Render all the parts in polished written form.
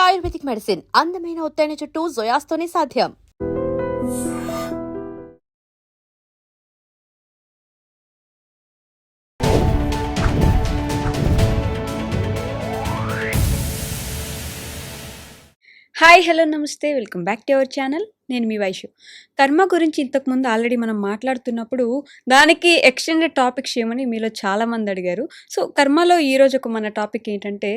Ayurvedic medicine అందమైన ఒత్తైన చుట్టూ జొయాస్తోనే సాధ్యం. హాయ్ హలో నమస్తే welcome back to our channel. నేను మీ వైషు. కర్మ గురించి ఇంతకుముందు ఆల్రెడీ మనం మాట్లాడుతున్నప్పుడు దానికి ఎక్స్టెండెడ్ టాపిక్స్ ఏమని మీలో చాలామంది అడిగారు. సో కర్మలో ఈరోజు మన టాపిక్ ఏంటంటే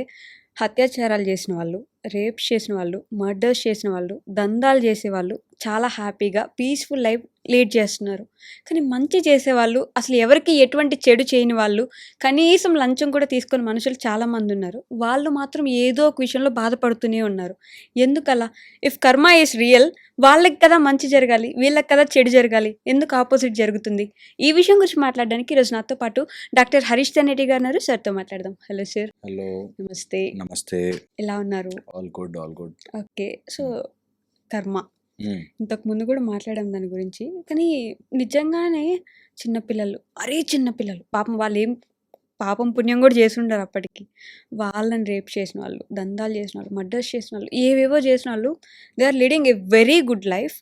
అత్యాచారాలు చేసిన వాళ్ళు, రేప్స్ చేసిన వాళ్ళు, మర్డర్స్ చేసిన వాళ్ళు, దందాలు చేసేవాళ్ళు చాలా హ్యాపీగా పీస్ఫుల్ లైఫ్ లీడ్ చేస్తున్నారు. కానీ మంచి చేసేవాళ్ళు, అసలు ఎవరికి ఎటువంటి చెడు చేయని వాళ్ళు, కనీసం లంచం కూడా తీసుకొని మనుషులు చాలామంది ఉన్నారు. వాళ్ళు మాత్రం ఏదో ఒక విషయంలో బాధపడుతూనే ఉన్నారు. ఎందుకలా? ఇఫ్ కర్మ ఈస్ రియల్, వాళ్ళకి కదా మంచి జరగాలి, వీళ్ళకి కదా చెడు జరగాలి, ఎందుకు ఆపోజిట్ జరుగుతుంది? ఈ విషయం గురించి మాట్లాడడానికి ఈరోజు నాతో పాటు డాక్టర్ హరీష్ తనేటి గారు ఉన్నారు. సార్తో మాట్లాడదాం. Hello sir. హలో, నమస్తే. నమస్తే. ఎలా ఉన్నారు? All good, all good. Okay. So కర్మ ఇంతకు ముందు కూడా మాట్లాడాం దాని గురించి. కానీ నిజంగానే చిన్నపిల్లలు పాపం వాళ్ళు ఏం పాపం పుణ్యం కూడా చేసి ఉండరు అప్పటికి. వాళ్ళని రేప్ చేసిన వాళ్ళు, దందాలు చేసిన వాళ్ళు, మర్డర్స్ చేసిన వాళ్ళు, ఏవేవో చేసిన వాళ్ళు they are leading a very good life.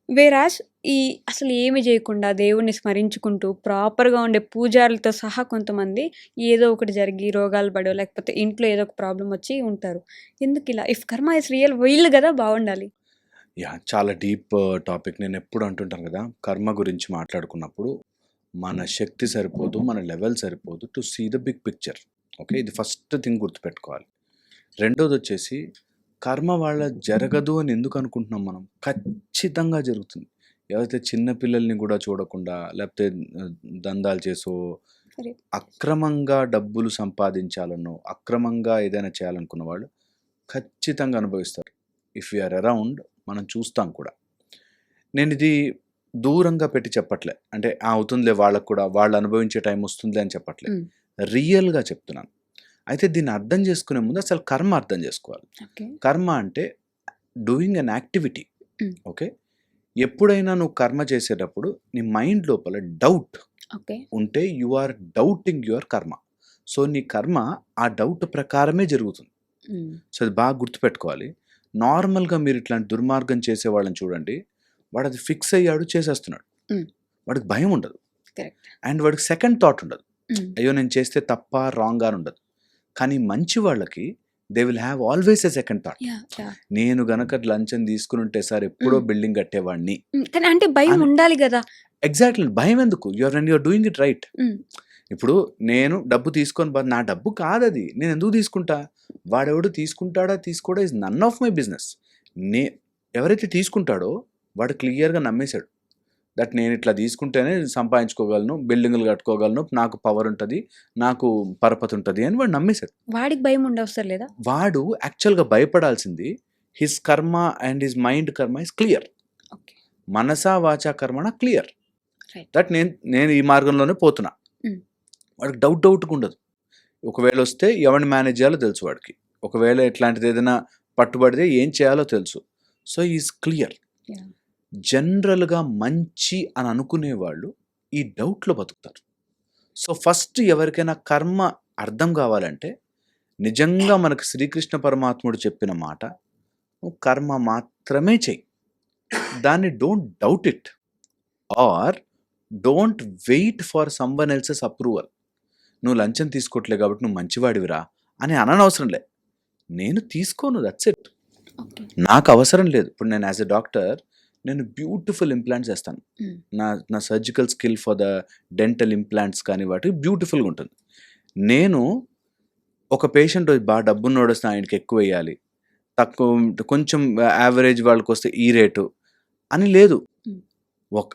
Whereas ఈ అసలు ఏమి చేయకుండా దేవుణ్ణి స్మరించుకుంటూ ప్రాపర్గా ఉండే పూజారులతో సహా కొంతమంది ఏదో ఒకటి జరిగి రోగాలు పడో లేకపోతే ఇంట్లో ఏదో ఒక ప్రాబ్లం వచ్చి ఉంటారు. ఎందుకు ఇలా? ఇఫ్ కర్మ ఇస్ రియల్, వీళ్ళు కదా బాగుండాలి. చాలా డీప్ టాపిక్. నేను ఎప్పుడు అంటుంటాను కదా, కర్మ గురించి మాట్లాడుకున్నప్పుడు మన శక్తి సరిపోదు, మన లెవెల్ సరిపోదు to see the big picture. Okay, ఇది ఫస్ట్ థింగ్ గుర్తుపెట్టుకోవాలి. రెండోది వచ్చేసి కర్మ వాళ్ళ జరగదు అని ఎందుకు అనుకుంటున్నాం మనం? ఖచ్చితంగా జరుగుతుంది. ఎవరైతే చిన్నపిల్లల్ని కూడా చూడకుండా లేకపోతే దందాలు చేసో, అక్రమంగా డబ్బులు సంపాదించాలనో, అక్రమంగా ఏదైనా చేయాలనుకున్న వాళ్ళు ఖచ్చితంగా అనుభవిస్తారు. ఇఫ్ యూఆర్ అరౌండ్ మనం చూస్తాం కూడా. నేను ఇది దూరంగా పెట్టి చెప్పట్లే, అంటే అవుతుందిలే వాళ్ళకు కూడా, వాళ్ళు అనుభవించే టైం వస్తుందిలే అని చెప్పట్లే, రియల్గా చెప్తున్నాను. అయితే దీన్ని అర్థం చేసుకునే ముందు అసలు కర్మ అర్థం చేసుకోవాలి. కర్మ అంటే డూయింగ్ అన్ యాక్టివిటీ. ఓకే, ఎప్పుడైనా నువ్వు కర్మ చేసేటప్పుడు నీ మైండ్ లోపల డౌట్ ఉంటే యు ఆర్ డౌటింగ్ యువర్ కర్మ. సో నీ కర్మ ఆ డౌట్ ప్రకారమే జరుగుతుంది. సో అది బాగా గుర్తుపెట్టుకోవాలి. నార్మల్గా మీరు ఇట్లాంటి దుర్మార్గం చేసే వాళ్ళని చూడండి, వాడు అది ఫిక్స్ అయ్యాడు, చేసేస్తున్నాడు, వాడికి భయం ఉండదు, అండ్ వాడికి సెకండ్ థాట్ ఉండదు, అయ్యో నేను చేస్తే తప్ప రాంగ్ అని ఉండదు. కానీ మంచి వాళ్ళకి they will have always a second thought. నేను గనక లంచం తీసుకుని ఉంటే సార్ ఎప్పుడో బిల్డింగ్ కట్టేవాడిని. అంటే భయం ఉండాలి కదా. ఎగ్జాక్ట్లీ, భయం ఎందుకు? You're doing it right. ఇప్పుడు నేను డబ్బు తీసుకొని, నా డబ్బు కాదది, నేను ఎందుకు తీసుకుంటా? వాడెవడు తీసుకుంటాడా తీసుకోడా is none of my business. ఎవరైతే తీసుకుంటాడో వాడు క్లియర్గా నమ్మేశాడు దట్ నేను ఇట్లా తీసుకుంటేనే సంపాదించుకోగలను, బిల్డింగ్లు కట్టుకోగలను, నాకు పవర్ ఉంటుంది, నాకు పరపతి ఉంటుంది అని వాడు నమ్మేశాడు. వాడికి భయం ఉండవసరం లేదా? వాడు యాక్చువల్గా భయపడాల్సింది హిస్ కర్మ అండ్ హిస్ మైండ్ కర్మ ఇస్ క్లియర్. మనసా వాచా కర్మణ క్లియర్ దట్ నేను ఈ మార్గంలోనే పోతున్నా. వాడికి డౌట్గా ఉండదు. ఒకవేళ వస్తే ఎవరిని మేనేజ్ చేయాలో తెలుసు వాడికి, ఒకవేళ ఇట్లాంటిది ఏదైనా పట్టుబడితే ఏం చేయాలో తెలుసు. So is clear. జనరల్గా మంచి అని అనుకునే వాళ్ళు ఈ డౌట్లో బతుకుతారు. సో ఫస్ట్ ఎవరికైనా కర్మ అర్థం కావాలంటే నిజంగా మనకు శ్రీకృష్ణ పరమాత్ముడు చెప్పిన మాట, నువ్వు కర్మ మాత్రమే చెయ్యి, దాన్ని don't doubt it or don't wait for someone else's approval. నువ్వు లంచం తీసుకోవట్లే కాబట్టి నువ్వు మంచివాడివిరా అని అనవసరం లే. నేను తీసుకోను, దట్స్ ఇట్. నాకు అవసరం లేదు. ఇప్పుడు నేను యాజ్ ఎ డాక్టర్ నేను బ్యూటిఫుల్ ఇంప్లాంట్స్ వేస్తాను. నా surgical skill for the dental implants కానీ వాటికి బ్యూటిఫుల్గా ఉంటుంది. నేను ఒక పేషెంట్ బాగా డబ్బున్నోడు వస్తే ఆయనకి ఎక్కువ వేయాలి, తక్కువ కొంచెం యావరేజ్ వాళ్ళకి వస్తే ఈ రేటు అని లేదు. ఒక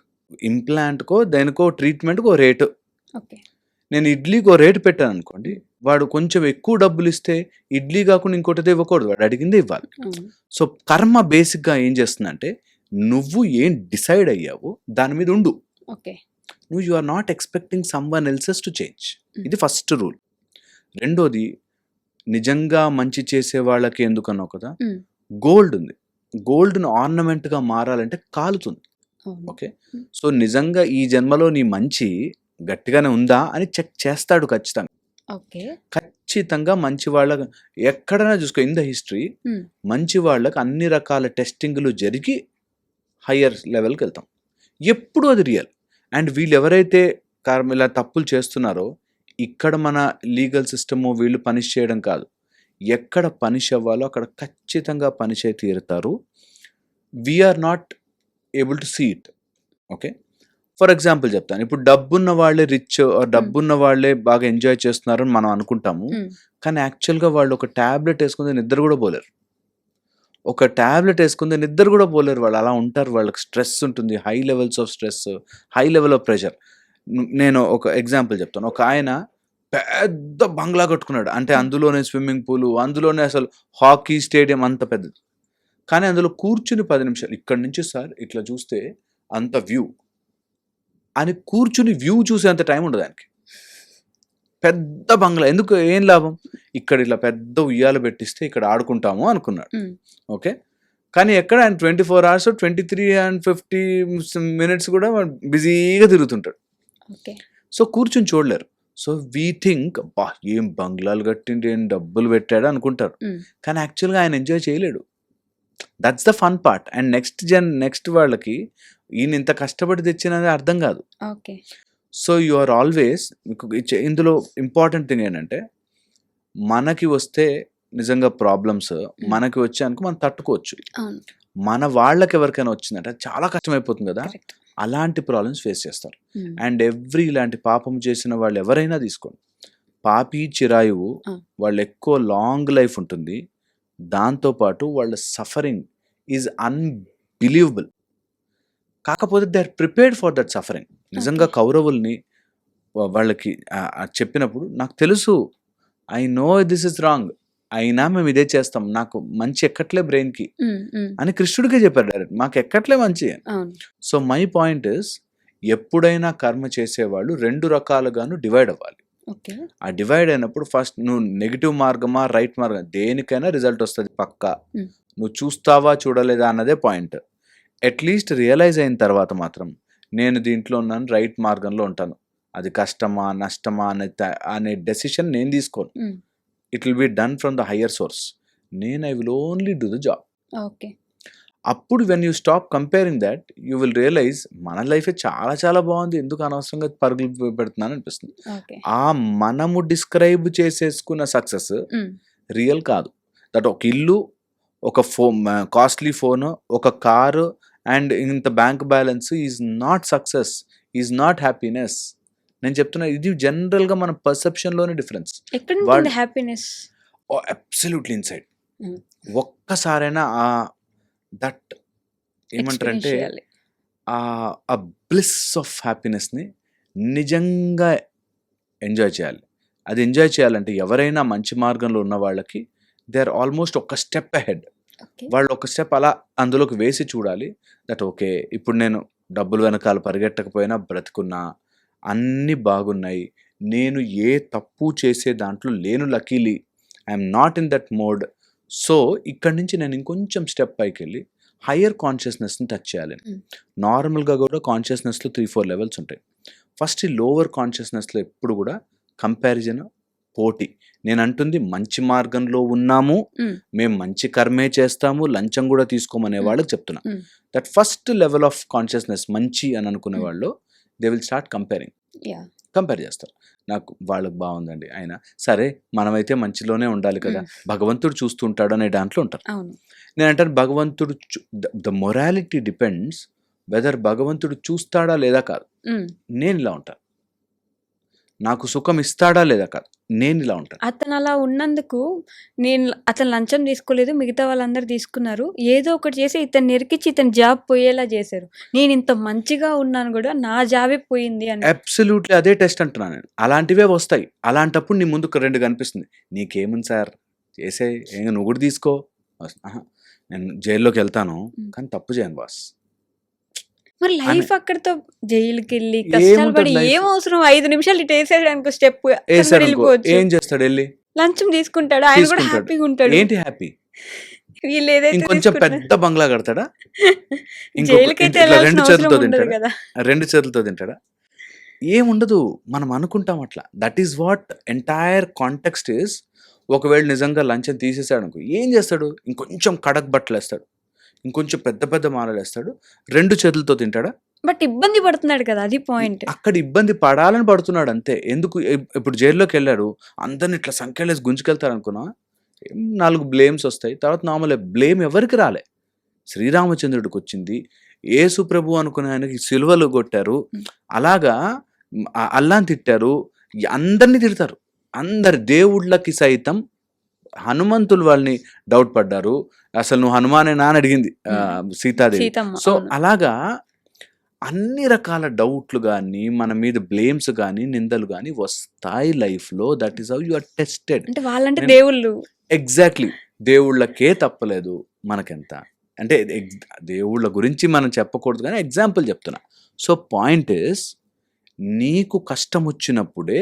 ఇంప్లాంట్కో దేనికో ట్రీట్మెంట్కో రేటు. నేను ఇడ్లీకి ఓ రేటు పెట్టాను అనుకోండి, వాడు కొంచెం ఎక్కువ డబ్బులు ఇస్తే ఇడ్లీ కాకుండా ఇంకోటిదే ఇవ్వకూడదు, వాడు అడిగిందే ఇవ్వాలి. సో కర్మ బేసిక్గా ఏం చేస్తుందంటే నువ్వు ఏం డిసైడ్ అయ్యావో దాని మీద ఉండు. నువ్వు you are not expecting someone else's to change. ఇది ఫస్ట్ రూల్. రెండోది, నిజంగా మంచి చేసే వాళ్ళకి ఎందుకన్నావు కదా, గోల్డ్ ఉంది. గోల్డ్ను ఆర్నమెంట్గా మారాలంటే కాలుతుంది. ఓకే, సో నిజంగా ఈ జన్మలో నీ మంచి గట్టిగానే ఉందా అని చెక్ చేస్తాడు ఖచ్చితంగా. ఓకే. ఖచ్చితంగా మంచి వాళ్ళ ఎక్కడైనా చూసుకో ఇన్ ద హిస్టరీ హ్మ్. మంచి వాళ్ళకి అన్ని రకాల టెస్టింగ్లు జరిగి హయ్యర్ లెవెల్కి వెళ్తాం. ఎప్పుడు అది రియల్. అండ్ వీళ్ళు ఎవరైతే ఇలా తప్పులు చేస్తున్నారో ఇక్కడ మన లీగల్ సిస్టము వీళ్ళు పనిష్ చేయడం కాదు. ఎక్కడ పనిష్ అవ్వాలో అక్కడ ఖచ్చితంగా పనిష్ అయి తీరుతారు. We are not able to see it. Okay, for example చెప్తాను. ఇప్పుడు డబ్బున్న వాళ్ళే రిచ్, డబ్బున్న వాళ్ళే బాగా ఎంజాయ్ చేస్తున్నారని మనం అనుకుంటాము. హ్మ్. కానీ యాక్చువల్గా వాళ్ళు ఒక ట్యాబ్లెట్ వేసుకుంటే నిద్ర కూడా పోలేరు. ఒక ట్యాబ్లెట్ వేసుకుంటే నిద్ర కూడా పోలేరు వాళ్ళు. అలా ఉంటారు. వాళ్ళకి స్ట్రెస్ ఉంటుంది, high levels of stress, high level of pressure. నేను ఒక ఎగ్జాంపుల్ చెప్తాను. ఒక ఆయన పెద్ద బంగ్లా కట్టుకున్నాడు. అంటే అందులోనే స్విమ్మింగ్ పూల్, అందులోనే అసలు హాకీ స్టేడియం అంత పెద్దది. కానీ అందులో కూర్చుని 10 నిమిషాలు ఇక్కడ నుంచి సార్ ఇట్లా చూస్తే అంత వ్యూ అని కూర్చుని వ్యూ చూసేంత టైం ఉండదు ఆయనకి. పెద్ద బంగ్లా ఎందుకు, ఏం లాభం? ఇక్కడ ఇట్లా పెద్ద ఉయ్యాలు పెట్టిస్తే ఇక్కడ ఆడుకుంటాము అనుకున్నాడు. హ్మ్. ఓకే, కానీ ఎక్కడ ఆయన 24 hours 23 and 50 minutes కూడా బిజీగా తిరుగుతుంటాడు. ఓకే. సో కూర్చుని చూడలేరు. సో వీ థింక్ బా ఏం బంగ్లాలు కట్టిండి, ఏం డబ్బులు పెట్టాడు అనుకుంటారు. హ్మ్. కానీ యాక్చువల్గా ఆయన ఎంజాయ్ చేయలేడు. That's the fun part. And next వాళ్ళకి ఈయన ఇంత కష్టపడి తెచ్చినది అర్థం కాదు. Okay. So you are always, ఇందులో ఇంపార్టెంట్ థింగ్ ఏంటంటే మనకి వస్తే నిజంగా ప్రాబ్లమ్స్ మనకి వచ్చాయనుకో మనం తట్టుకోవచ్చు. అవును. మన వాళ్ళకి ఎవరికైనా వచ్చిందంటే చాలా కష్టమైపోతుంది కదా. కరెక్ట్. అలాంటి ప్రాబ్లమ్స్ ఫేస్ చేస్తారు. హ్మ్. అండ్ ఇలాంటి పాపం చేసిన వాళ్ళు ఎవరైనా తీసుకోండి, పాపి చిరాయువు, వాళ్ళు ఎక్కువ లాంగ్ లైఫ్ ఉంటుంది. దాంతోపాటు వాళ్ళ సఫరింగ్ ఈజ్ అన్బిలీవబుల్. కాకపోతే they are prepared for that suffering. నిజంగా కౌరవుల్ని వాళ్ళకి చెప్పినప్పుడు నాకు తెలుసు, I know this is wrong, అయినా మేము ఇదే చేస్తాం, నాకు మంచి ఎక్కట్లే బ్రెయిన్కి హ్మ్. హ్మ్. అని కృష్ణుడికే చెప్పారు డైరెక్ట్, మాకు ఎక్కట్లే మంచి. అవును. సో మై పాయింట్ ఇస్, ఎప్పుడైనా కర్మ చేసేవాళ్ళు 2 రకాలుగాను డివైడ్ అవ్వాలి. ఓకే. ఆ డివైడ్ అయినప్పుడు ఫస్ట్ నువ్వు నెగిటివ్ మార్గమా రైట్ మార్గం దేనికైనా రిజల్ట్ వస్తుంది పక్కా. Hmm. నువ్వు చూస్తావా చూడలేదా అన్నదే పాయింట్. అట్లీస్ట్ రియలైజ్ అయిన తర్వాత మాత్రం నేను దీంట్లో ఉన్నాను, రైట్ మార్గంలో ఉంటాను, అది కష్టమా నష్టమా అనే డెసిషన్ నేను తీసుకోను. Hmm. It will be done from the higher source. I will only do the job. Okay. అప్పుడు when you stop comparing that you will realise మన లైఫే చాలా చాలా బాగుంది, ఎందుకు అనవసరంగా పరుగులు పెడుతున్నాను అనిపిస్తుంది. ఓకే. ఆ మనము డిస్క్రైబ్ చేసేసుకున్న సక్సెస్ హ్మ్. రియల్ కాదు. దట్ ఒక ఇల్లు, ఒక కాస్ట్లీ ఫోన్, ఒక కారు అండ్ ఇంత bank balance is not success, is not happiness. నేను చెప్తున్నా, ఇది జనరల్గా మన పర్సెప్షన్లోనే డిఫరెన్స్. ఎక్కడ ఉంటుంది హ్యాపీనెస్? Absolutely inside. Hmm. ఒక్కసారైనా దట్ ఏమంటారంటే Experience చేయాలి. ఆ బ్లిస్ ఆఫ్ హ్యాపీనెస్ని నిజంగా ఎంజాయ్ చేయాలి. అది ఎంజాయ్ చేయాలంటే ఎవరైనా మంచి మార్గంలో ఉన్న వాళ్ళకి దే ఆర్ ఆల్మోస్ట్ ఒక స్టెప్ అహెడ్. ఓకే. వాళ్ళు ఒక స్టెప్ అలా అందులోకి వేసి చూడాలి. దట్ ఓకే, ఇప్పుడు నేను డబ్బులు వెనకాల పరిగెట్టకపోయినా బ్రతుకున్నా, అన్నీ బాగున్నాయి, నేను ఏ తప్పు చేసే దాంట్లో లేను, luckily I'm not in that mode. So ఇక్కడి నుంచి నేను ఇంకొంచెం స్టెప్ పైకి వెళ్ళి హయ్యర్ కాన్షియస్నెస్ని టచ్ చేయాలి. నార్మల్గా కూడా కాన్షియస్నెస్లో 3-4 లెవెల్స్ ఉంటాయి. ఫస్ట్ ఈ లోవర్ కాన్షియస్నెస్లో ఎప్పుడు కూడా కంపారిజన్, పోటీ. నేను అంటుంది మంచి మార్గంలో ఉన్నాము, మేము మంచి కర్మే చేస్తాము, లంచం కూడా తీసుకోమనే వాళ్ళకి చెప్తున్నా. That first level of consciousness మంచి అని అనుకునే వాళ్ళు దే విల్ స్టార్ట్ కంపేర్ చేస్తారు. నాకు వాళ్ళకి బాగుందండి, అయినా సరే మనమైతే మంచిలోనే ఉండాలి కదా, భగవంతుడు చూస్తుంటాడు అనే దాంట్లో ఉంటారు. నేను అంటాను భగవంతుడు, ద మొరాలిటీ డిపెండ్స్ వెదర్ భగవంతుడు చూస్తాడా లేదా కాదు. నేను ఇలా ఉంటాను, నాకు సుఖం ఇస్తాడా లేదా కాదు, నేను ఇలా ఉంటాను. అతను అలా ఉన్నందుకు అతను లంచం తీసుకోలేదు, మిగతా వాళ్ళందరూ తీసుకున్నారు, ఏదో ఒకటి చేసి ఇతను నెరికిచ్చి ఇతని జాబ్ పోయేలా చేశారు. నేను ఇంత మంచిగా ఉన్నాను కూడా నా జాబే పోయింది అని. అబ్సల్యూట్లీ అదే టెస్ట్ అంటున్నాను నేను. అలాంటివే వస్తాయి. అలాంటప్పుడు నీ ముందుకు 2 కనిపిస్తుంది. నీకేముంది సార్ చేసే, నువ్వు కూడా తీసుకో, నేను జైల్లోకి వెళ్తాను కానీ తప్పు చేయను బాస్. మరి లైఫ్ అక్కడితో జైలుకి వెళ్ళి కష్టాలు పడి ఏం అవసరం? 5 నిమిషాలు ఇటు వేసేయడానికి స్టెప్ వెళ్ళిపోవచ్చు. ఏం చేస్తాడు? వెళ్ళి లంచం తీసుకుంటాడు, ఆయన కూడా హ్యాపీగా ఉంటాడు. ఏంటి హ్యాపీ? వీళ్ళు ఏదైతే ఇంకొంచెం పెద్ద బంగ్లా కడతాడా, జైలుకైతే 2 చేతులతో తింటాడా, 2 చేతులతో తింటాడా? ఏముండదు. మనం అనుకుంటాం అట్లా. That is what entire context is. ఒకవేళ నిజంగా లంచం తీసేసాడనుకో ఏం చేస్తాడు? ఇంకొంచెం కడక్ బట్టలేస్తాడు. ఇంకొంచెం పెద్ద పెద్ద మాలలేస్తాడు. 2 చేతులతో తింటాడా? బట్ ఇబ్బంది పడుతున్నాడు కదా! అది పాయింట్. అక్కడ ఇబ్బంది పడాలని పడుతున్నాడు అంతే. ఎందుకు ఇప్పుడు జైల్లోకెళ్ళాడు. అందరిని ఇట్లా సంకెళ్ళేసి గుంజుకెళ్తారనుకున్నావా? 4 బ్లేమ్స్ వస్తాయి. తర్వాత నార్మలే. బ్లేమ్ ఎవరికి రాలే. శ్రీరామచంద్రుడికొచ్చింది. యేసు ప్రభు అనుకునే ఆయనకి సిలువలు కొట్టారు. అలాగా అల్లాని తిట్టారు. అందరిని తిడతారు. అందరి దేవుళ్ళకి సైతం హనుమంతులు వాళ్ళని డౌట్ పడ్డారు. అసలు నువ్వు హనుమానేనా అని అడిగింది సీతాదేవి. సీతమ్మ. సో అవును. అలాగా అన్ని రకాల డౌట్లు గానీ, మన మీద బ్లేమ్స్ గానీ, నిందలు గానీ వస్తాయి లైఫ్‌లో. That is how you are tested. అంటే వాళ్ళంటే నేను దేవుళ్ళు. ఎగ్జాక్ట్‌లీ. దేవుళ్ళకే తప్పలేదు. మనకెంత అంటే దేవుళ్ళ గురించి మనం చెప్పకూడదు గానీ ఎగ్జాంపుల్ చెప్తున్నా. సో పాయింట్ ఈస్ నీకు కష్టం వచ్చినప్పుడే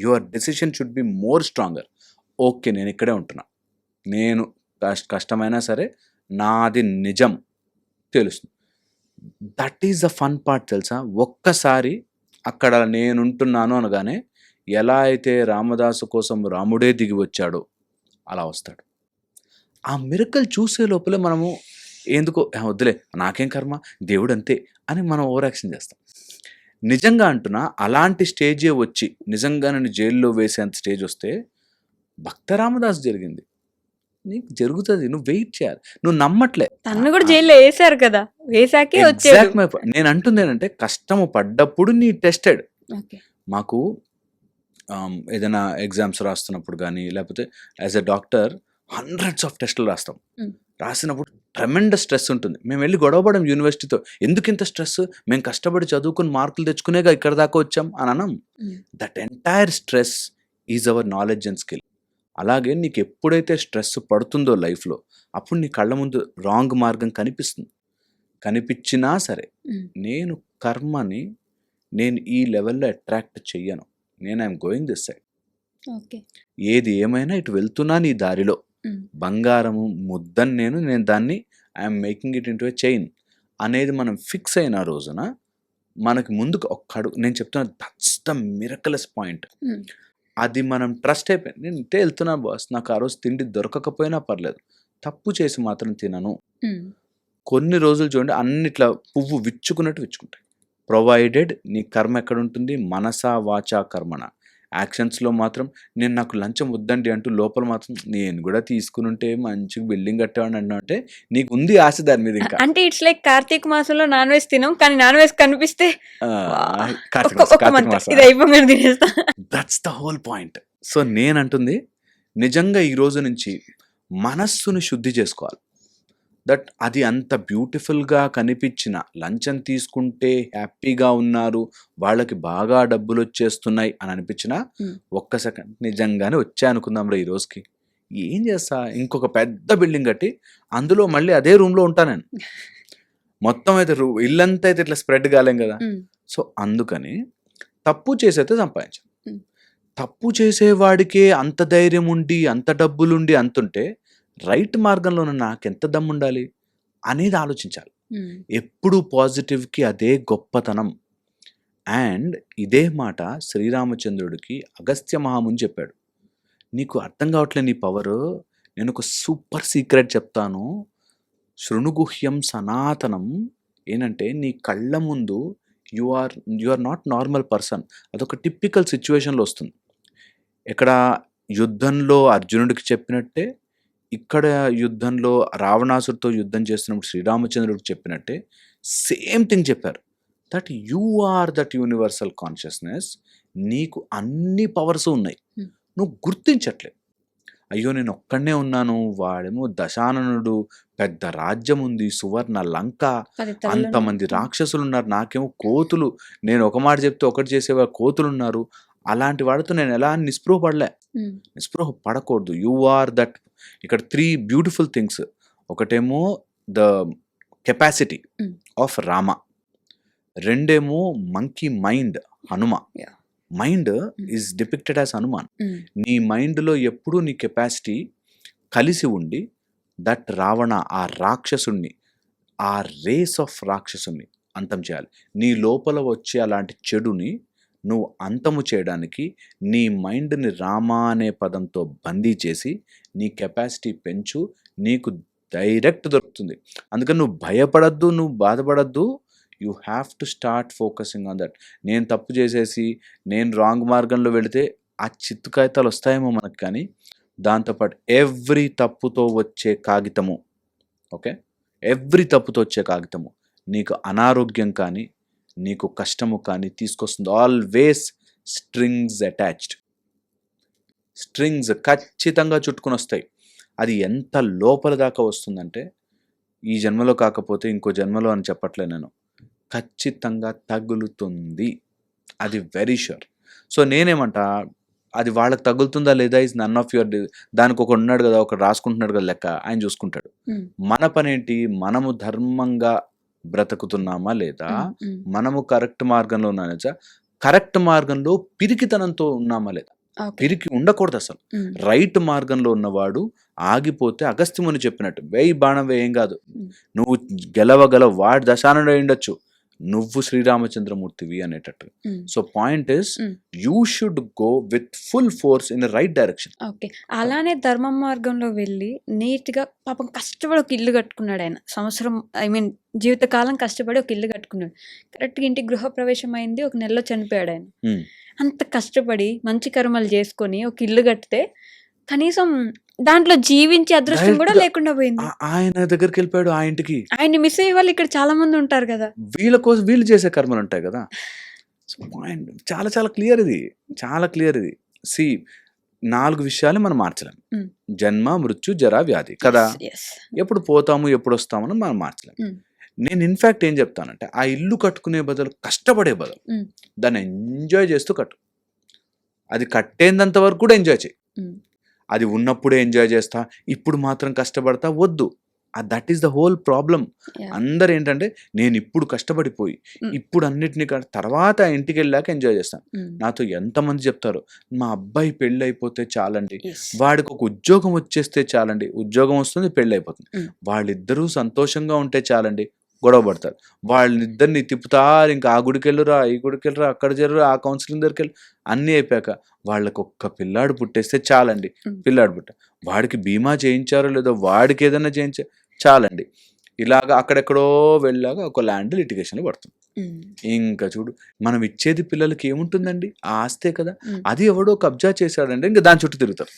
your decision should be more stronger. Okay. నేను ఇక్కడే ఉంటున్నా. నేను కష్టమైనా సరే నాది నిజం తెలుస్తుంది. That is the fun part తెలుసా? ఒక్కసారి అక్కడ నేనుంటున్నాను అనగానే ఎలా అయితే రామదాసు కోసం రాముడే దిగి వచ్చాడో అలా వస్తాడు. ఆ మిరకల్ చూసే లోపలే మనము ఎందుకో వద్దులే నాకేం కర్మ దేవుడు అంతే అని మనం ఓవర్ యాక్షన్ చేస్తాం. నిజంగా అంటున్నా అలాంటి స్టేజే వచ్చి నిజంగా నన్ను జైల్లో వేసేంత స్టేజ్ వస్తే భక్త రామదాస్ జరిగింది. నీకు జరుగుతుంది. నువ్వు వెయిట్ చేయాలి. నువ్వు నమ్మట్లే. తన్ను కూడా జైల్లో వేసారు కదా! వేసాకే వచ్చాడు. ఎగ్జాక్ట్ మై నేను అంటుంది ఏంటంటే కష్టము పడ్డప్పుడు నీ టెస్టెడ్. ఓకే. మాకు ఏదైనా ఎగ్జామ్స్ రాస్తున్నప్పుడు కానీ లేకపోతే as a doctor hundreds of టెస్టులు రాస్తాం. రాసినప్పుడు ట్రెమెండస్ స్ట్రెస్ ఉంటుంది. మేము వెళ్ళి గొడవపడం యూనివర్సిటీతో, ఎందుకు ఇంత స్ట్రెస్, మేము కష్టపడి చదువుకుని మార్కులు తెచ్చుకునేగా ఇక్కడ దాకా వచ్చాం అని అనం. That entire stress is our knowledge and skill. అలాగే నీకు ఎప్పుడైతే స్ట్రెస్ పడుతుందో లైఫ్లో అప్పుడు నీ కళ్ళ ముందు రాంగ్ మార్గం కనిపిస్తుంది. కనిపించినా సరే నేను కర్మని నేను ఈ లెవెల్లో అట్రాక్ట్ చెయ్యను. నేను I'm going this side. Okay. ఏది ఏమైనా ఇటు వెళ్తున్నా నీ దారిలో బంగారము ముద్దని నేను దాన్ని I'm making it into a chain అనేది మనం ఫిక్స్ అయిన రోజున మనకి ముందుకు ఒక్కడు నేను చెప్తున్నా దట్స్ ద మిరకలస్ పాయింట్. అది మనం ట్రస్ట్ అయిపోయింది. నేను ఇంటే వెళ్తున్నా బాస్, నాకు ఆ రోజు తిండి దొరకకపోయినా పర్లేదు, తప్పు చేసి మాత్రం తినను. కొన్ని రోజులు చూడండి అన్నిట్లా పువ్వు విచ్చుకున్నట్టు విచ్చుకుంటాయి. ప్రొవైడెడ్ నీ కర్మ ఎక్కడ ఉంటుంది? మనసా వాచా కర్మణ. యాక్షన్స్లో మాత్రం నేను నాకు లంచం వద్దండి అంటూ లోపల మాత్రం నేను కూడా తీసుకుని ఉంటే మంచిగా బిల్డింగ్ కట్టేవాడిని అన్నా అంటే నీకు ఉంది ఆశ దాని మీద. ఇంకా అంటే ఇట్స్ లైక్ కార్తీక మాసంలో నాన్ వెజ్ తినం, కానీ నాన్ వెజ్ కనిపిస్తే ఇది అయిపోగానే తినేస్తా. That's the whole point. So నేనంటుంది నిజంగా ఈ రోజు నుంచి మనస్సును శుద్ధి చేసుకోవాలి. దట్ అది అంత బ్యూటిఫుల్గా కనిపించిన లంచం తీసుకుంటే హ్యాపీగా ఉన్నారు, వాళ్ళకి బాగా డబ్బులు వచ్చేస్తున్నాయి అని అనిపించిన ఒక్క సెకండ్ నిజంగానే వచ్చా అనుకుందాం రా ఈ రోజుకి ఏం చేస్తా, ఇంకొక పెద్ద బిల్డింగ్ కట్టి అందులో మళ్ళీ అదే రూమ్లో ఉంటా నేను. మొత్తం అయితే ఇల్లంతా అయితే ఇట్లా స్ప్రెడ్ కాలేం కదా. సో అందుకని తప్పు చేసైతే సంపాదించాం. తప్పు చేసేవాడికే అంత ధైర్యం ఉండి అంత డబ్బులుండి అంతుంటే రైట్ మార్గంలో నాకెంత దమ్ముండాలి అనేది ఆలోచించాలి. ఎప్పుడు పాజిటివ్కి అదే గొప్పతనం. అండ్ ఇదే మాట శ్రీరామచంద్రుడికి అగస్త్య మహాముని చెప్పాడు. నీకు అర్థం కావట్లేదు నీ పవరు, నేను ఒక సూపర్ సీక్రెట్ చెప్తాను, శృణుగుహ్యం సనాతనం. ఏంటంటే నీ కళ్ళ ముందు you are not normal person. అదొక టిపికల్ సిచ్యువేషన్లో వస్తుంది. ఇక్కడ యుద్ధంలో అర్జునుడికి చెప్పినట్టే, ఇక్కడ యుద్ధంలో రావణాసుడితో యుద్ధం చేస్తున్నప్పుడు శ్రీరామచంద్రుడికి చెప్పినట్టే సేమ్ థింగ్ చెప్పారు. That you are that universal consciousness. నీకు అన్ని పవర్స్ ఉన్నాయి, నువ్వు గుర్తించట్లేదు. అయ్యో నేను ఒక్కడనే ఉన్నాను, వాడేమో దశాననుడు, పెద్ద రాజ్యం ఉంది, సువర్ణ లంక, అంతమంది రాక్షసులు ఉన్నారు, నాకేమో కోతులు, నేను ఒక మాట చెప్తే ఒకటి చేసేవారు కోతులు ఉన్నారు. అలాంటి వాడితో నేను ఎలా నిస్పృహ పడలే. నిస్పృహ పడకూడదు. You are that. ఇక్కడ 3 బ్యూటిఫుల్ థింగ్స్. ఒకటేమో ద కెపాసిటీ ఆఫ్ రామ, రెండేమో monkey mind Hanuma. Mind is depicted as Hanuman. నీ మైండ్లో ఎప్పుడూ నీ కెపాసిటీ కలిసి ఉండి దట్ రావణ ఆ రాక్షసుణ్ణి, ఆ రేస్ ఆఫ్ రాక్షసుని అంతం చేయాలి. నీ లోపల వచ్చే అలాంటి చెడుని నువ్వు అంతము చేయడానికి నీ మైండ్ని రామా అనే పదంతో బందీ చేసి నీ కెపాసిటీ పెంచు, నీకు డైరెక్ట్ దొరుకుతుంది. అందుకని నువ్వు భయపడద్దు, నువ్వు బాధపడద్దు. You have to start focusing on that. నేను తప్పు చేసేసి నేను రాంగ్ మార్గంలో వెళితే ఆ చిత్తు కాగితాలు వస్తాయేమో మనకు, కానీ దాంతోపాటు ఎవ్రీ తప్పుతో వచ్చే కాగితము, ఓకే, ఎవ్రీ తప్పుతో వచ్చే కాగితము నీకు అనారోగ్యం కానీ నీకు కష్టము కానీ తీసుకొస్తుంది. ఆల్వేస్ స్ట్రింగ్స్ అటాచ్డ్, స్ట్రింగ్స్ ఖచ్చితంగా చుట్టుకుని వస్తాయి. అది ఎంత లోపల దాకా వస్తుందంటే ఈ జన్మలో కాకపోతే ఇంకో జన్మలో అని చెప్పట్లే నేను, ఖచ్చితంగా తగులుతుంది. అది వెరీ ష్యూర్. సో నేనేమంటా, అది వాళ్ళకి తగులుతుందా లేదా ఇస్ నన్ ఆఫ్ యువర్. దానికి ఒకడు ఉన్నాడు కదా, ఒకడు రాసుకుంటున్నాడు కదా లెక్క, ఆయన చూసుకుంటాడు. మన పని ఏంటి, మనము ధర్మంగా బ్రతుకుతున్నామా లేదా, మనము కరెక్ట్ మార్గంలో ఉన్నామా, కరెక్ట్ మార్గంలో పిరికితనంతో ఉన్నామా లేదా. పిరికి ఉండకూడదు అసలు. రైట్ మార్గంలో ఉన్నవాడు ఆగిపోతే అగస్త్యముని చెప్పినట్టు వేయి బాణం వేయం కాదు, నువ్వు గెలవగల వాడి దశానుడు అయి ఉండొచ్చు, నువ్వు శ్రీరామచంద్రమూర్తివి అనేటట్టు. So point is you should go with full force in right direction. Okay, అలానే ధర్మ మార్గంలో వెళ్ళి నీట్గా పాపం కష్టపడి ఒక ఇల్లు కట్టుకున్నాడు ఆయన. సంవత్సరం జీవితకాలం కష్టపడి ఒక ఇల్లు కట్టుకున్నాడు. కరెక్ట్గా ఇంటికి గృహప్రవేశం అయింది, ఒక నెలలో చనిపోయాడు ఆయన. అంత కష్టపడి మంచి కర్మలు చేసుకొని ఒక ఇల్లు కట్టితే కనీసం దాంట్లో జీవించే అదృష్టం కూడా లేకుండా పోయింది. ఆయన దగ్గరికి వెళ్ళిపోయాడు, ఆ ఇంటికి. ఆయన్ని మిస్ అయ్యే వాళ్ళు ఇక్కడ చాలా మంది ఉంటారు కదా, వీళ్ళ కోసం వీళ్ళు చేసే కర్మలు ఉంటాయి కదా. సో పాయింట్ చాలా చాలా క్లియర్ ఇది, చాలా క్లియర్ ఇది. సి 4 విషయాలు మనం మార్చలేం. జన్మ, మృత్యు, జరా, వ్యాధి కదా. ఎప్పుడు పోతాము ఎప్పుడు వస్తామని మనం మార్చలేం. నేను ఇన్ఫాక్ట్ ఏం చెప్తానంటే, ఆ ఇల్లు కట్టుకునే బదులు కష్టపడే బదులు దాన్ని ఎంజాయ్ చేస్తూ కట్టు. అది కట్టేంత వరకు కూడా ఎంజాయ్ చేయి. అది ఉన్నప్పుడే ఎంజాయ్ చేస్తా, ఇప్పుడు మాత్రం కష్టపడతా వద్దు. That is the whole problem. అందరు ఏంటంటే నేను ఇప్పుడు కష్టపడిపోయి ఇప్పుడు అన్నిటినీ తర్వాత ఇంటికి వెళ్ళాక ఎంజాయ్ చేస్తాను. నాతో ఎంతమంది చెప్తారు, మా అబ్బాయి పెళ్ళి అయిపోతే చాలండి, వాడికి ఒక ఉద్యోగం వచ్చేస్తే చాలండి. ఉద్యోగం వస్తుంది, పెళ్ళి అయిపోతుంది. వాళ్ళిద్దరూ సంతోషంగా ఉంటే చాలండి, గొడవ పడతారు. వాళ్ళిద్దరిని తిప్పుతారు, ఇంకా ఆ గుడికి వెళ్ళురా, ఈ గుడికి వెళ్ళరా, అక్కడ జరురా, ఆ కౌన్సిలింగ్ దగ్గరికి వెళ్ళి అన్నీ అయిపోయాక వాళ్ళకి ఒక్క పిల్లాడు పుట్టేస్తే చాలండి. పిల్లాడు పుట్ట, వాడికి బీమా చేయించారో లేదో, వాడికి ఏదైనా చేయించారు చాలండి. ఇలాగా అక్కడెక్కడో వెళ్ళాక ఒక ల్యాండ్ లిటిగేషన్ పడుతుంది. ఇంకా చూడు, మనం ఇచ్చేది పిల్లలకి ఏముంటుందండి, ఆ ఆస్తే కదా. అది ఎవడో కబ్జా చేశాడంటే ఇంకా దాని చుట్టూ తిరుగుతారు.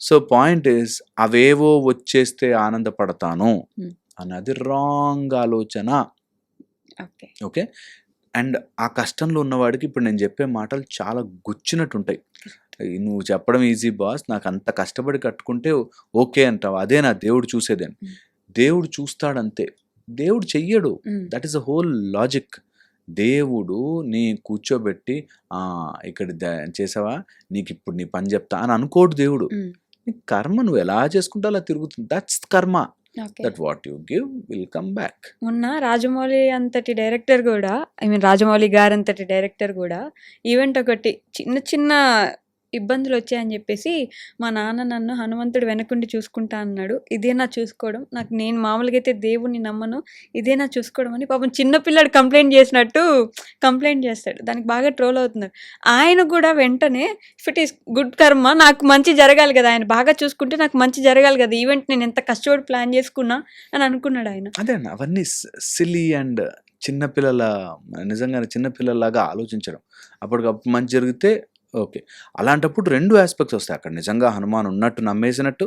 సో పాయింట్ ఇస్, అవేవో వచ్చేస్తే ఆనందపడతాను అన్నది రాంగ్ ఆలోచన. ఓకే, అండ్ ఆ కష్టంలో ఉన్నవాడికి ఇప్పుడు నేను చెప్పే మాటలు చాలా గుచ్చినట్టు ఉంటాయి. నువ్వు చెప్పడం ఈజీ బాస్, నాకు అంత కష్టపడి కట్టుకుంటే ఓకే అంటావు, అదే నా దేవుడు చూసేదని. దేవుడు చూస్తాడంతే, దేవుడు చెయ్యడు. That is a whole logic. దేవుడు నీ కూర్చోబెట్టి ఇక్కడ చేసావా, నీకు ఇప్పుడు నీ పని చెప్తా అని అనుకోడు దేవుడు. నీ కర్మ నువ్వు ఎలా చేసుకుంటా అలా తిరుగుతుంది. దట్స్ కర్మ. That what you give will come back. మొన్న రాజమౌళి అంతటి డైరెక్టర్ కూడా, రాజమౌళి గారు అంతటి డైరెక్టర్ కూడా ఈవెంట్ ఒకటి చిన్న చిన్న ఇబ్బందులు వచ్చాయని చెప్పేసి, మా నాన్న నన్ను హనుమంతుడు వెనకుండి చూసుకుంటా అన్నాడు, ఇదేనా చూసుకోవడం, నేను మామూలుగా అయితే దేవుణ్ణి నమ్మను, ఇదేనా చూసుకోవడం అని పాపం చిన్నపిల్లాడు కంప్లైంట్ చేసినట్టు కంప్లైంట్ చేస్తాడు. దానికి బాగా ట్రోల్ అవుతున్నారు. ఆయన కూడా వెంటనే ఇఫ్ ఇట్ ఈస్ గుడ్ కర్మ, నాకు మంచి జరగాలి కదా, ఆయన బాగా చూసుకుంటే నాకు మంచి జరగాలి కదా, ఈవెంట్ నేను ఎంత కష్టపడి ప్లాన్ చేసుకున్నా అని అనుకున్నాడు ఆయన. అదే అవన్నీ సిల్లీ అండ్ చిన్నపిల్లల, నిజంగానే చిన్నపిల్లలాగా ఆలోచించడం. అప్పటికప్పుడు మంచి జరిగితే ఓకే. అలాంటప్పుడు 2 ఆస్పెక్ట్స్ వస్తాయి అక్కడ. నిజంగా హనుమాన్ ఉన్నట్టు నమ్మేసినట్టు,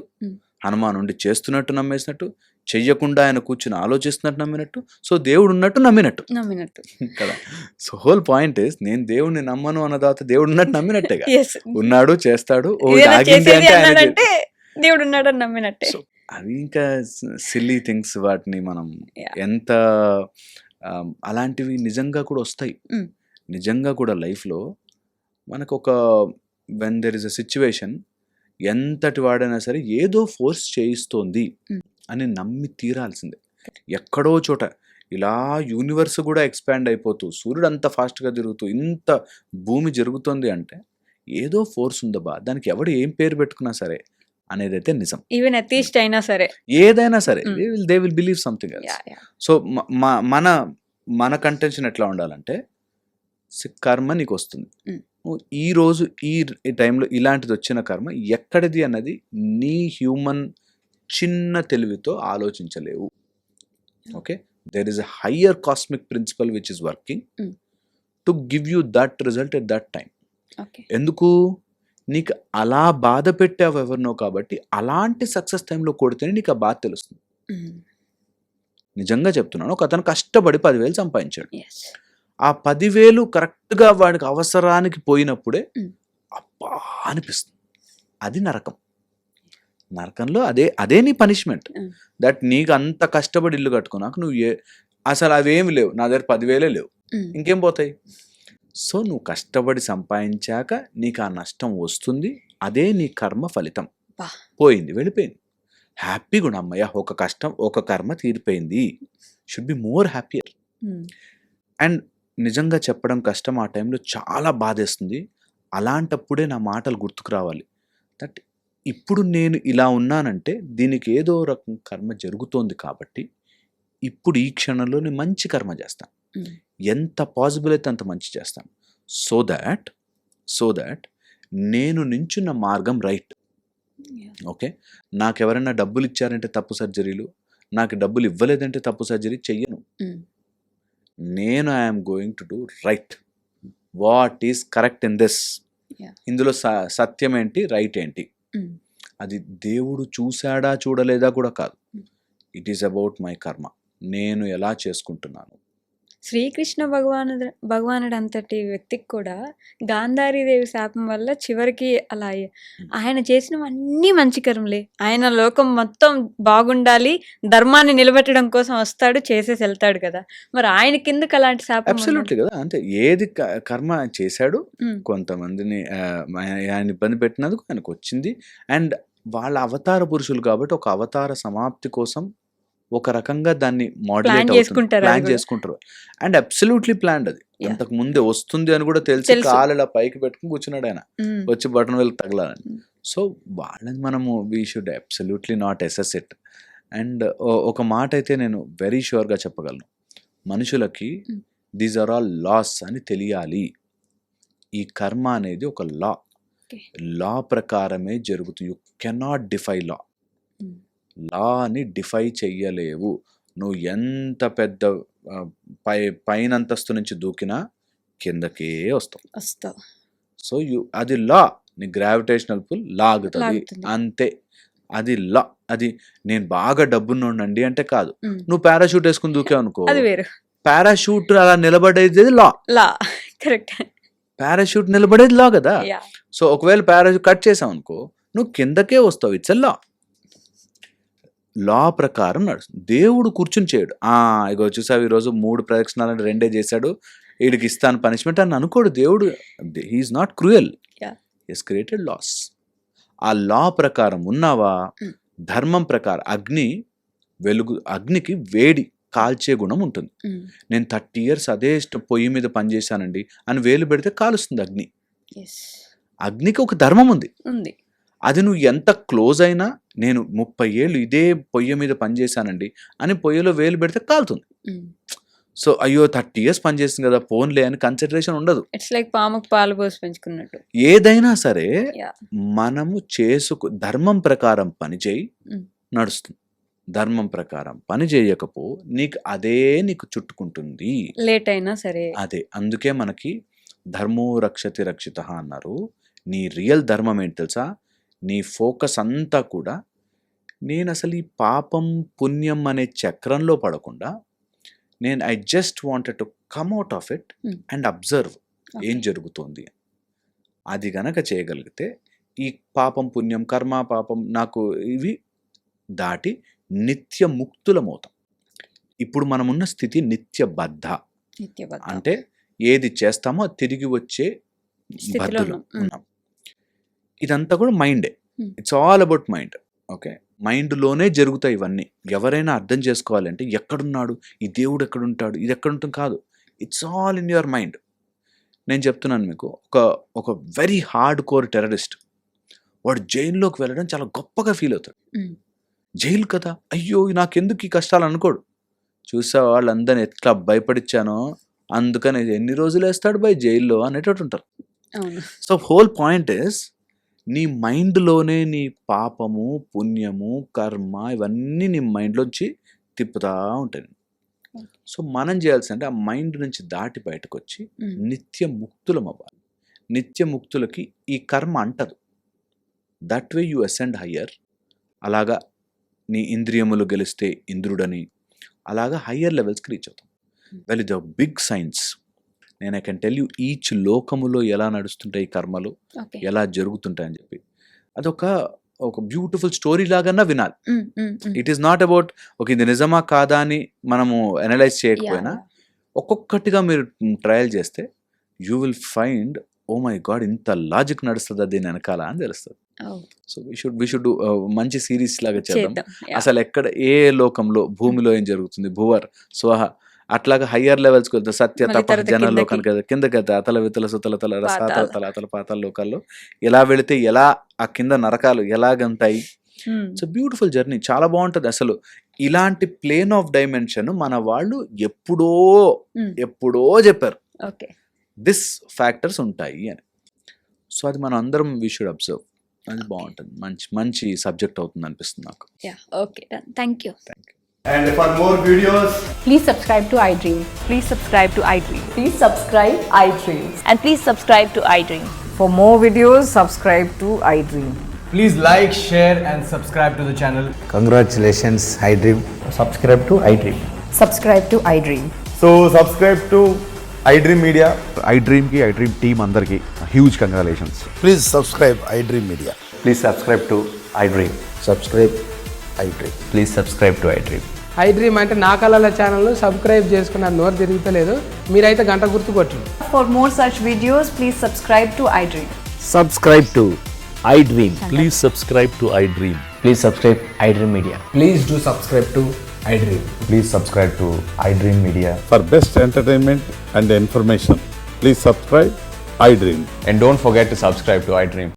హనుమాన్ ఉండి చేస్తున్నట్టు నమ్మేసినట్టు, చెయ్యకుండా ఆయన కూర్చుని ఆలోచిస్తున్నట్టు నమ్మినట్టు, సో దేవుడు ఉన్నట్టు నమ్మినట్టు కదా. సో హోల్ పాయింట్ ఇస్, నేను దేవుడిని నమ్మను అన్న తర్వాత దేవుడు ఉన్నట్టు నమ్మినట్టేగా. ఉన్నాడు, చేస్తాడు, దేవుడు ఉన్నాడు అని నమ్మినట్టే. అవి ఇంకా సిల్లీ థింగ్స్. వాటిని మనం ఎంత అలాంటివి నిజంగా కూడా వస్తాయి. నిజంగా కూడా లైఫ్లో మనకు ఒక when there is a situation, ఎంతటి వాడైనా సరే ఏదో ఫోర్స్ చేయిస్తోంది అని నమ్మి తీరాల్సిందే. ఎక్కడో చోట ఇలా యూనివర్స్ కూడా ఎక్స్పాండ్ అయిపోతూ, సూర్యుడు అంత ఫాస్ట్గా తిరుగుతూ, ఇంత భూమి జరుగుతుంది అంటే ఏదో ఫోర్స్ ఉందబ్బా, దానికి ఎవడు ఏం పేరు పెట్టుకున్నా సరే అనేదైతే నిజం. ఈవెన్ అథీస్ట్ అయినా సరే, ఏదైనా సరే, they will believe something else. So మన కంటెన్షన్ ఎట్లా ఉండాలంటే, కర్మ నీకు వస్తుంది. Mm. నువ్వు ఈ రోజు ఈ టైంలో ఇలాంటిది వచ్చిన కర్మ ఎక్కడిది అన్నది నీ హ్యూమన్ చిన్న తెలివితో ఆలోచించలేవు. Okay, there is a higher cosmic principle which is working Mm. To give you that result at that time. Okay. ఎందుకు? నీకు అలా బాధ పెట్టావు ఎవరినో కాబట్టి అలాంటి సక్సెస్ టైంలో కొడితేనే నీకు ఆ బాధ తెలుస్తుంది. Mm. నిజంగా చెప్తున్నాను, ఒక అతను కష్టపడి 10,000 సంపాదించాడు. Yes. ఆ 10,000 కరెక్ట్గా వాడికి అవసరానికి పోయినప్పుడే Mm. అబ్బా అనిపిస్తుంది. అది నరకం. నరకంలో అదే నీ పనిష్మెంట్. Mm. దట్ నీకు అంత కష్టపడి ఇల్లు కట్టుకున్నాక నువ్వు అసలు అవేమి లేవు, నా దగ్గర 10,000 లేవు, Mm. ఇంకేం పోతాయి? సో నువ్వు కష్టపడి సంపాదించాక నీకు ఆ నష్టం వస్తుంది, అదే నీ కర్మ ఫలితం. బా. పోయింది, వెళ్ళిపోయింది. హ్యాపీగా ఉండు, అమ్మయ్య ఒక కర్మ తీరిపోయింది. Should be more happier. Mm. And నిజంగా చెప్పడం కష్టం, ఆ టైంలో చాలా బాధేస్తుంది. అలాంటప్పుడే నా మాటలు గుర్తుకు రావాలి. దట్ ఇప్పుడు నేను ఇలా ఉన్నానంటే దీనికి ఏదో రకం కర్మ జరుగుతోంది కాబట్టి ఇప్పుడు ఈ క్షణంలో నేను మంచి కర్మ చేస్తాను. Mm. ఎంత పాసిబుల్ అయితే అంత మంచి చేస్తాను. సో దాట్ నేను నించున్న మార్గం రైట్. Yeah. ఓకే, నాకు ఎవరైనా డబ్బులు ఇచ్చారంటే తప్పు సర్జరీలు, నాకు డబ్బులు ఇవ్వలేదంటే తప్పు సర్జరీ చెయ్యను. Mm. నేను I'm going to do right. What is correct in this? Yeah. ఇందులో సత్యం ఏంటి, రైట్ ఏంటి? Mm. అది దేవుడు చూశాడా చూడలేదా కూడా కాదు. Mm. It is about my కర్మ, నేను ఎలా చేసుకుంటున్నాను. శ్రీకృష్ణ భగవానుడు అంతటి వ్యక్తికి కూడా గాంధారీదేవి శాపం వల్ల చివరికి అలా ఆయన చేసినవన్నీ మంచి కర్మలే. ఆయన లోకం మొత్తం బాగుండాలి, ధర్మాన్ని నిలబెట్టడం కోసం వస్తాడు, చేసేసి వెళ్తాడు కదా. మరి ఆయన కిందకి అలాంటి శాపం అబ్సల్యూట్లీ కదా. అంటే ఏది కర్మ చేశాడు, Mm. కొంతమందిని ఆయన ఇబ్బంది పెట్టినందుకు ఆయనకు వచ్చింది. అండ్ వాళ్ళ అవతార పురుషులు కాబట్టి ఒక అవతార సమాప్తి కోసం ఒక రకంగా దాన్ని ప్లాన్ చేసుకుంటారు, అది ప్లాన్ కూడా. చేసుకుంటారు. అండ్ అబ్సల్యూట్లీ ప్లాన్డ్ అది. Yeah. అంతకు ముందే వస్తుంది అని కూడా తెలిసి తెలుసు. కాలు ఇలా పైకి పెట్టుకుని కూర్చున్నాడు ఆయన, Mm. వచ్చి బటన్ వెళ్ళి తగలాలని. Mm. సో వాళ్ళని మనము we should absolutely not assess it. And ఒక మాట అయితే నేను వెరీ ష్యూర్గా చెప్పగలను, మనుషులకి Mm. These are all laws అని తెలియాలి. ఈ కర్మ అనేది ఒక లా. Okay. లా ప్రకారమే జరుగుతుంది. You cannot defy law. Mm. లాని డిఫై చెయ్యలేవు. నువ్వు ఎంత పెద్ద పైనంతస్తు నుంచి దూకినా కిందకే వస్తావు. వస్తావు. సో అది లా. నీ గ్రావిటేషనల్ పుల్ లాగుతుంది, లాగుతుంది. అంతే. అది లా. అది నేను బాగా డబ్బున్నోండి అంటే కాదు. Mm. నువ్వు పారాషూట్ వేసుకుని దూకావు అనుకో, అది వేరు. పారాషూట్ అలా నిలబడేది లా. లా కరెక్ట్. పారాషూట్ నిలబడేది లా కదా. యా. సో ఒకవేళ పారాషూట్ కట్ చేసావు అనుకో, నువ్వు కిందకే వస్తావు. ఇట్స్ లా. లా ప్రకారం నడుస్తుంది. దేవుడు కూర్చుని చేయడు. ఇగో చూసావు ఈరోజు 3 ప్రదక్షిణాలను 2 చేశాడు, వీడికి ఇస్తాను పనిష్మెంట్ అని అనుకోడు దేవుడు. He is not cruel. Yeah. He's created laws. ఆ లా ప్రకారం ఉన్నావా, Mm. ధర్మం ప్రకారం అగ్నికి వేడి కాల్చే గుణం ఉంటుంది. Mm. నేను 30 years అదే పొయ్యి మీద పనిచేశానండి అని వేలు పెడితే కాలుస్తుంది అగ్ని. Yes. అగ్నికి ఒక ధర్మం ఉంది. ఉంది. అది నువ్వు ఎంత క్లోజ్ అయినా, నేను 30 ఏళ్ళు ఇదే పొయ్యి మీద పనిచేశానండి అని పొయ్యిలో వేలు పెడితే కాలుతుంది. Mm. సో అయ్యో 30 years పనిచేస్తుంది కదా పోన్లే అని కన్సిడరేషన్ ఉండదు. ఇట్స్ లైక్ పాముకు పాలు పోసి పెంచుకున్నట్టు. ఏదైనా సరే Yeah. మనము ధర్మం ప్రకారం పని చేయి, Mm. నడుస్తుంది. ధర్మం ప్రకారం పని చేయకపో నీకు చుట్టుకుంటుంది. లేట్ అయినా సరే. అదే అందుకే మనకి ధర్మో రక్షతి రక్షిత అన్నారు. నీ రియల్ ధర్మం ఏంటి తెలుసా? నీ ఫోకస్ అంతా కూడా నేను అసలు ఈ పాపం పుణ్యం అనే చక్రంలో పడకుండా I just wanted to come out of it Mm. And observe ఏం Okay. జరుగుతోంది. అది గనక చేయగలిగితే ఈ పాపం పుణ్యం కర్మ పాపం నాకు ఇవి దాటి నిత్య ముక్తులమవుతాం. ఇప్పుడు మనమున్న స్థితి నిత్యబద్ధ. నిత్యబద్ధ అంటే ఏది చేస్తామో అది తిరిగి వచ్చే స్థితిలో బద్ధులు ఉన్నాం. ఉన్నాం. ఇదంతా కూడా మైండే. Mm. It's all about mind. Okay, మైండ్లోనే జరుగుతాయి ఇవన్నీ. ఎవరైనా అర్థం చేసుకోవాలంటే ఎక్కడున్నాడు ఈ దేవుడు, ఎక్కడుంటాడు, ఇది ఎక్కడుంటుంది కాదు. It's all in your mind. నేను చెప్తున్నాను మీకు, ఒక వెరీ హార్డ్ కోర్ టెర్రరిస్ట్ వాడు జైల్లోకి వెళ్ళడం చాలా గొప్పగా ఫీల్ అవుతాడు. Mm. జైలు కదా, అయ్యో నాకెందుకు ఈ కష్టాలు అనుకోడు. చూసా వాళ్ళందరినీ ఎట్లా భయపడిచ్చానో అందుకని ఎన్ని రోజులు వేస్తాడు బై జైల్లో అనేటట్టు ఉంటారు. అవును. సో హోల్ పాయింట్ ఇస్ నీ మైండ్లోనే నీ పాపము, పుణ్యము, కర్మ ఇవన్నీ నీ మైండ్లోంచి తిప్పుతా ఉంటాయి. సో మనం చేయాల్సిందంటే ఆ మైండ్ నుంచి దాటి బయటకు వచ్చి నిత్య ముక్తులం అవ్వాలి. నిత్య ముక్తులకి ఈ కర్మ అంటదు. That way you ascend higher. అలాగా నీ ఇంద్రియములు గెలిస్తే ఇంద్రుడని, అలాగా హయ్యర్ లెవెల్స్కి రీచ్ అవుతాం. వెల్ ఇది బిగ్ సైన్స్. నేను I can tell you each లోకములో ఎలా నడుస్తుంటాయి ఈ కర్మలు, ఎలా జరుగుతుంటాయని చెప్పి. అదొక బ్యూటిఫుల్ స్టోరీ లాగన్నా వినాలి. It is not about okay ఇది నిజమా కాదా అని మనము అనలైజ్ చేయకపోయినా ఒక్కొక్కటిగా మీరు ట్రయల్ చేస్తే you will find oh my god ఇంత లాజిక్ నడుస్తుందా దీని వెనకాల అని తెలుస్తుంది. సో వి షుడ్ మంచి సిరీస్ లాగా చేద్దాం. అసలు ఎక్కడ ఏ లోకంలో భూమిలో ఏం జరుగుతుంది, భూవర్ స్వహ అట్లాగా హయ్యర్ లెవెల్స్కి వెళ్తే సత్య తప జన లోకానికి కిందకి వెళ్తే అతల వితల సుతల తల రసాతల తల అతల పాతాల లోకాల్లో ఎలా వెళితే ఎలా ఆ కింద నరకాలు ఎలాగంటాయి. సో బ్యూటిఫుల్ జర్నీ, చాలా బాగుంటుంది. అసలు ఇలాంటి ప్లేన్ ఆఫ్ డైమెన్షన్ మన వాళ్ళు ఎప్పుడో చెప్పారు దిస్ ఫ్యాక్టర్స్ ఉంటాయి అని. సో అది మనం అందరం వీ షుడ్ అబ్జర్వ్. అది బాగుంటుంది, మంచి సబ్జెక్ట్ అవుతుంది అనిపిస్తుంది నాకు. Okay, thank you. And for more videos, Please subscribe to iDream. Please subscribe to iDream. Please subscribe iDream. And please subscribe to iDream. For more videos, subscribe to iDream. please like, share and subscribe to the channel. Congratulations, iDream. Subscribe to iDream. Subscribe to iDream. So subscribe to iDream Media. iDream team andarki huge congratulations. Please subscribe iDream Media. Please subscribe to iDream. Subscribe iDream. Please subscribe to iDream. iDream అంటే నా కళల ఛానల్ను subscribe చేసుకున్న నోరు తిరుగుతలేదు, మీరైతే గంట గుర్తు కొట్టండి. For more such videos, please subscribe to iDream. Subscribe to iDream. Please subscribe to iDream. Please subscribe iDream Media. Please do subscribe to iDream. Please subscribe to iDream Media. For best entertainment and information, please subscribe iDream. And don't forget to subscribe to iDream.